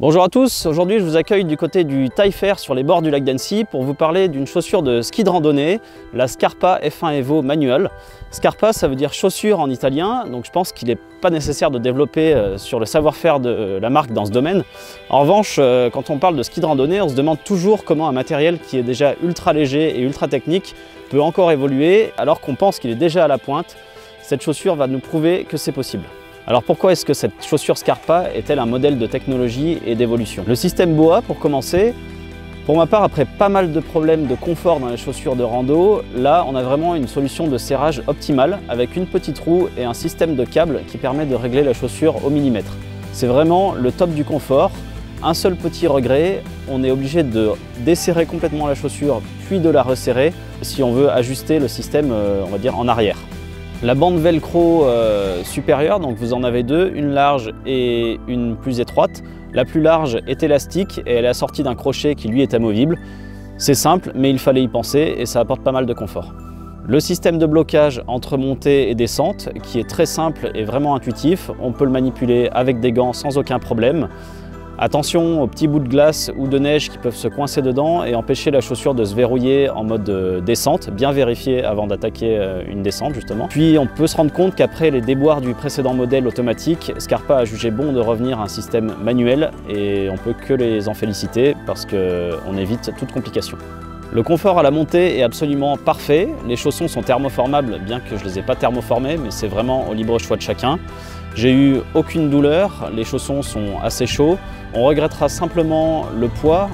Bonjour à tous, aujourd'hui je vous accueille du côté du Taillefer sur les bords du lac d'Annecy pour vous parler d'une chaussure de ski de randonnée, la Scarpa F1 Evo Manual. Scarpa ça veut dire chaussure en italien, donc je pense qu'il n'est pas nécessaire de développer sur le savoir-faire de la marque dans ce domaine. En revanche, quand on parle de ski de randonnée, on se demande toujours comment un matériel qui est déjà ultra léger et ultra technique peut encore évoluer alors qu'on pense qu'il est déjà à la pointe. Cette chaussure va nous prouver que c'est possible. Alors pourquoi est-ce que cette chaussure Scarpa est-elle un modèle de technologie et d'évolution? Le système BOA pour commencer. Pour ma part, après pas mal de problèmes de confort dans les chaussures de rando, là on a vraiment une solution de serrage optimale avec une petite roue et un système de câble qui permet de régler la chaussure au millimètre. C'est vraiment le top du confort. Un seul petit regret, on est obligé de desserrer complètement la chaussure puis de la resserrer si on veut ajuster le système on va dire en arrière. La bande velcro supérieure, donc vous en avez deux, une large et une plus étroite. La plus large est élastique et elle est assortie d'un crochet qui lui est amovible. C'est simple, mais il fallait y penser et ça apporte pas mal de confort. Le système de blocage entre montée et descente, qui est très simple et vraiment intuitif, on peut le manipuler avec des gants sans aucun problème. Attention aux petits bouts de glace ou de neige qui peuvent se coincer dedans et empêcher la chaussure de se verrouiller en mode descente, bien vérifier avant d'attaquer une descente justement. Puis on peut se rendre compte qu'après les déboires du précédent modèle automatique, Scarpa a jugé bon de revenir à un système manuel et on peut que les en féliciter parce qu'on évite toute complication. Le confort à la montée est absolument parfait. Les chaussons sont thermoformables, bien que je ne les ai pas thermoformés, mais c'est vraiment au libre choix de chacun. J'ai eu aucune douleur, les chaussons sont assez chauds. On regrettera simplement le poids,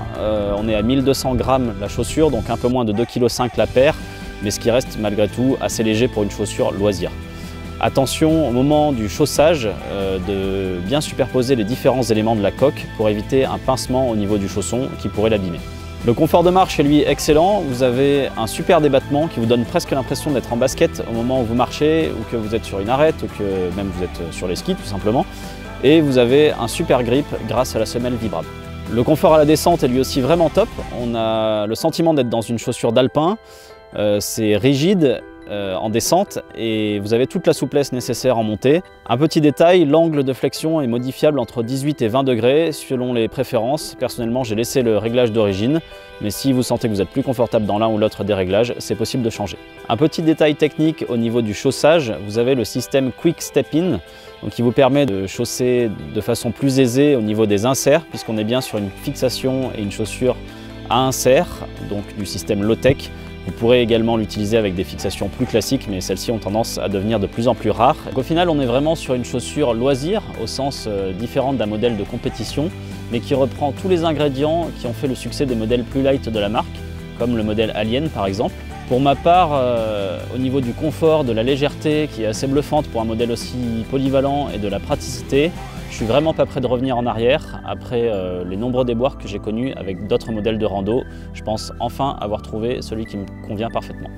on est à 1200 grammes la chaussure, donc un peu moins de 2,5 kg la paire, mais ce qui reste malgré tout assez léger pour une chaussure loisir. Attention au moment du chaussage de bien superposer les différents éléments de la coque pour éviter un pincement au niveau du chausson qui pourrait l'abîmer. Le confort de marche est lui excellent, vous avez un super débattement qui vous donne presque l'impression d'être en basket au moment où vous marchez ou que vous êtes sur une arête ou que même vous êtes sur les skis tout simplement. Et vous avez un super grip grâce à la semelle vibrable. Le confort à la descente est lui aussi vraiment top, on a le sentiment d'être dans une chaussure d'alpin, c'est rigide en descente et vous avez toute la souplesse nécessaire en montée. Un petit détail, l'angle de flexion est modifiable entre 18 et 20 degrés selon les préférences. Personnellement, j'ai laissé le réglage d'origine, mais si vous sentez que vous êtes plus confortable dans l'un ou l'autre des réglages, c'est possible de changer. Un petit détail technique au niveau du chaussage, vous avez le système Quick Step In, donc qui vous permet de chausser de façon plus aisée au niveau des inserts, puisqu'on est bien sur une fixation et une chaussure à insert, donc du système low-tech. Vous pourrez également l'utiliser avec des fixations plus classiques, mais celles-ci ont tendance à devenir de plus en plus rares. Donc, au final, on est vraiment sur une chaussure loisir, au sens différent d'un modèle de compétition, mais qui reprend tous les ingrédients qui ont fait le succès des modèles plus light de la marque, comme le modèle Alien par exemple. Pour ma part, au niveau du confort, de la légèreté, qui est assez bluffante pour un modèle aussi polyvalent, et de la praticité, je suis vraiment pas prêt de revenir en arrière après les nombreux déboires que j'ai connus avec d'autres modèles de rando. Je pense enfin avoir trouvé celui qui me convient parfaitement.